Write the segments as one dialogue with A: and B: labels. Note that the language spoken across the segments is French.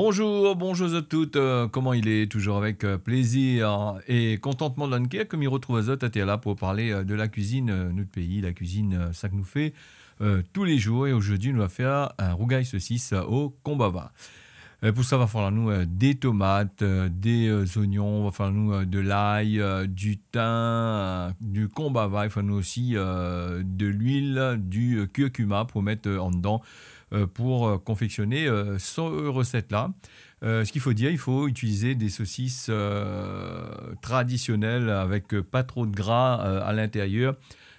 A: Bonjour, bonjour à toutes. Comment il est? Toujours avec plaisir et contentement de l'enquête, comme il retrouve Azot, à là pour parler de la cuisine, notre pays, la cuisine, ça que nous fait tous les jours. Et aujourd'hui, nous va faire un rougail saucisse au combava. Pour ça, va falloir nous des tomates, des oignons, va falloir nous de l'ail, du thym, du combava. Il faut nous aussi de l'huile, du curcuma pour mettre en dedans pour confectionner cette recette-là. Ce qu'il faut dire, il faut utiliser des saucisses traditionnelles avec pas trop de gras à l'intérieur.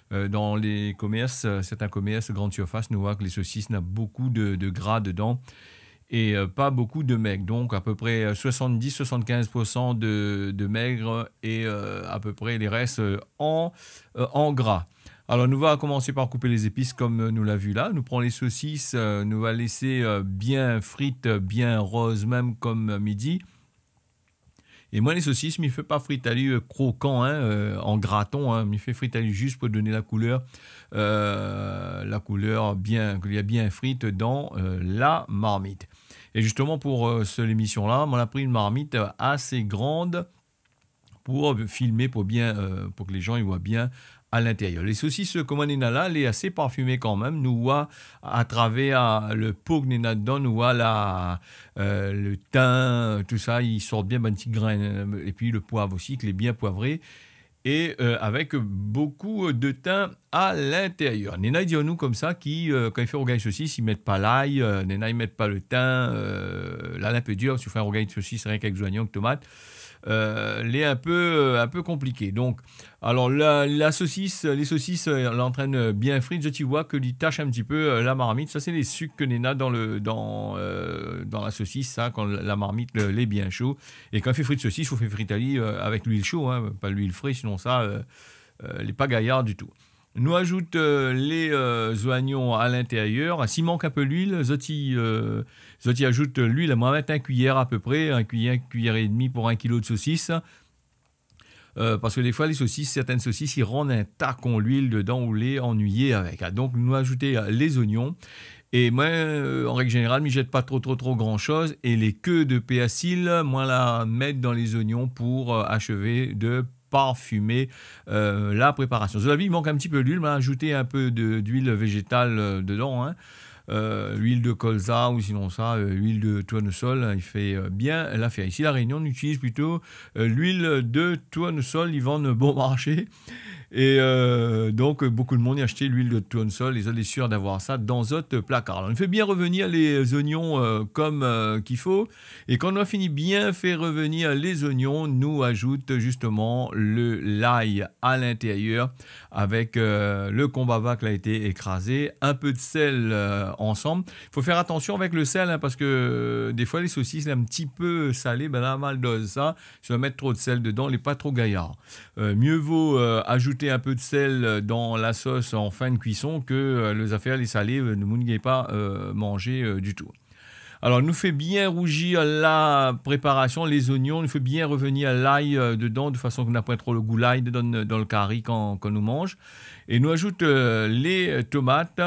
A: Dans les commerces, certains commerces, grandes surfaces, nous voient que les saucisses n'ont beaucoup de gras dedans et pas beaucoup de maigre. Donc à peu près 70-75% de maigre et à peu près les restes en gras. Alors nous va commencer par couper les épices comme nous l'a vu là. Nous prenons les saucisses, nous va laisser bien frites, bien roses même comme midi. Et moi les saucisses, m'y fait pas fritaler croquant en graton, m'y fait fritaler juste pour donner la couleur bien qu'il y a bien frite dans la marmite. Et justement pour cette émission-là, on a pris une marmite assez grande pour filmer, pour que les gens y voient bien à l'intérieur. Les saucisses, comme on est là, elle est assez parfumée quand même. Nous voit à travers le pot que nous avons dedans, nous voit le thym, tout ça, ils sortent bien, un petit grain. Et puis le poivre aussi, qui est bien poivré. Et avec beaucoup de thym à l'intérieur. Nena, dit-nous comme ça, quand ils font rougail de saucisse, ils ne mettent pas l'ail, Nena, ils ne mettent pas le thym, l'ail un peu dur, si vous faites un rougail de saucisse, rien qu'avec oignons, tomates. Elle est un peu compliquée. Donc, alors la saucisse, les saucisses, elle entraîne bien frites. Tu vois que lui tâche un petit peu la marmite. Ça, c'est les sucres que Nena dans la saucisse, ça, quand la marmite l'est bien chaud. Et quand on fait frites de saucisse, il faut faire friter avec l'huile chaude, pas l'huile fraîche, sinon ça, elle n'est pas gaillard du tout. Nous ajoute les oignons à l'intérieur. S'il manque un peu l'huile, Zoti ajoute l'huile. On va mettre un cuillère à peu près, un cuillère et demi pour 1 kilo de saucisse. Parce que des fois, certaines saucisses, ils rendent un tacon l'huile dedans ou les ennuyés avec. Donc, nous ajouter les oignons. Et moi, en règle générale, je ne jette pas trop grand chose. Et les queues de persil, moi, la mettre dans les oignons pour achever de parfumer la préparation. Cela dit, il manque un petit peu d'huile, mais ajouter un peu d'huile végétale dedans. Huile de colza ou sinon ça, huile de tournesol, il fait bien l'affaire. Ici, la Réunion, on utilise plutôt l'huile de tournesol, ils vendent bon marché. Et donc, beaucoup de monde y a acheté l'huile de tournesol. Les autres sont sûrs d'avoir ça dans votre placard. Alors, on fait bien revenir les oignons comme qu'il faut. Et quand on a fini bien fait revenir les oignons, nous ajoute justement l'ail à l'intérieur avec le combava qui a été écrasé, un peu de sel ensemble. Il faut faire attention avec le sel parce que des fois, les saucisses, un petit peu salées, ben là, mal dose ça. Si on met trop de sel dedans, il n'est pas trop gaillard. Mieux vaut ajouter un peu de sel dans la sauce en fin de cuisson que les affaires, les salées, ne m'oubliez pas manger du tout. Alors, nous fait bien rougir la préparation, les oignons, nous fait bien revenir l'ail dedans, de façon qu'on n'a pas trop le goût l'ail dans le curry quand nous mange. Et nous ajoute les tomates.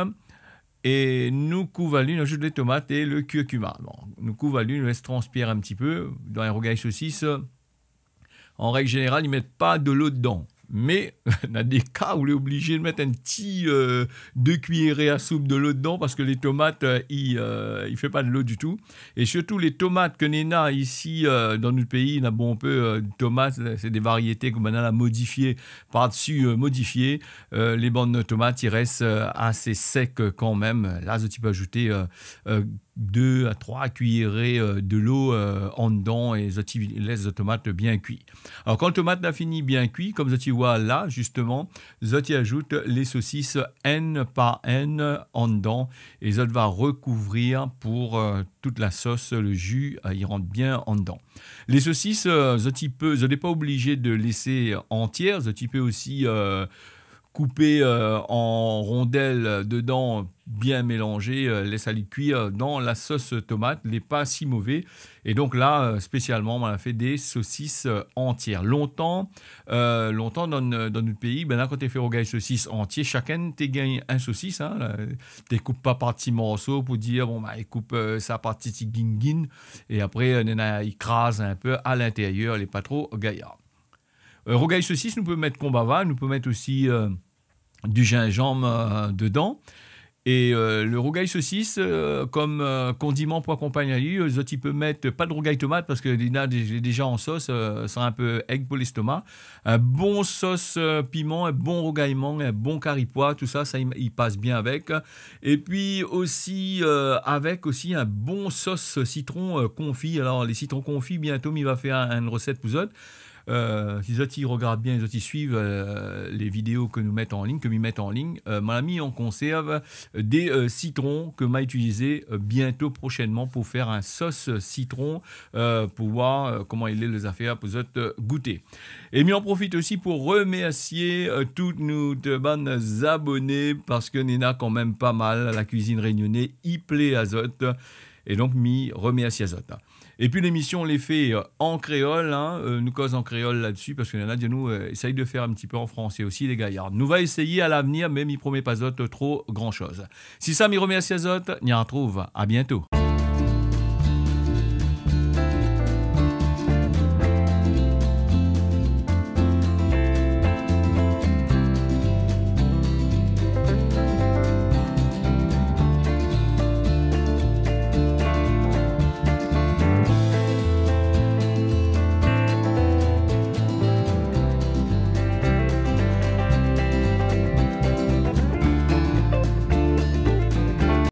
A: Et nous couvalus, nous ajoute les tomates et le curcuma. Bon, nous couvalus, nous laisse transpirer un petit peu. Dans les rougail saucisses, en règle générale, ils ne mettent pas de l'eau dedans. Mais on a des cas où on est obligé de mettre un petit 2 cuillerées à soupe de l'eau dedans parce que les tomates, il ne fait pas de l'eau du tout. Et surtout les tomates que Nena ici dans notre pays, on a bon peu de tomates, c'est des variétés que maintenant on a modifiées, par-dessus modifiées. Les bandes de tomates, ils restent assez secs quand même. Là, tu peux ajouter 2 à 3 cuillerées de l'eau en dedans et laisse les tomates bien cuits. Alors quand le tomate a fini bien cuit, comme tu vois là justement, tu ajoute les saucisses N par N en dedans et ça va recouvrir pour toute la sauce, le jus, il rentre bien en dedans. Les saucisses, tu n'es pas obligé de laisser entières, tu peux aussi coupé en rondelles dedans, bien mélangé, laisse aller cuire dans la sauce tomate, n'est pas si mauvais. Et donc là, spécialement, on a fait des saucisses entières. Longtemps dans notre pays, ben là, quand tu fais rogaille saucisse entier, chacun te gagne un saucisse. Hein, tu coupes pas par petits morceaux pour dire, bon, bah, il coupe ça par petits guin et après, il crase un peu à l'intérieur, il n'est pas trop gaillard. Rogaille saucisse, nous pouvons mettre combava, nous pouvons mettre aussi du gingembre dedans. Et le rogaille saucisse, comme condiment pour accompagner à lui, il peut mettre pas de rogaille tomate parce que il a déjà en sauce, c'est un peu egg pour l'estomac. Un bon sauce piment, un bon rogaillement, un bon caripois, tout ça, il passe bien avec. Et puis aussi avec aussi un bon sauce citron confit. Alors les citrons confits, bientôt, il va faire une recette pour eux. Si ils regardent bien, ils suivent les vidéos que nous mettons en ligne, mon ami en conserve des citrons que m'a utilisé bientôt prochainement pour faire un sauce citron pour voir comment il est les affaires pour autres goûter. Et m'en profite aussi pour remercier toutes nos bonnes abonnés parce que Nena quand même pas mal la cuisine réunionnais, il plaît azote et donc m'y remercie azote. Et puis l'émission, on les fait en créole, hein, nous cause en créole là-dessus, parce que Nadia nous essaye de faire un petit peu en français aussi, les gaillards. Nous va essayer à l'avenir, mais il promet pas trop grand-chose. Si ça m'y remercie Azote, n'y en retrouve. À bientôt.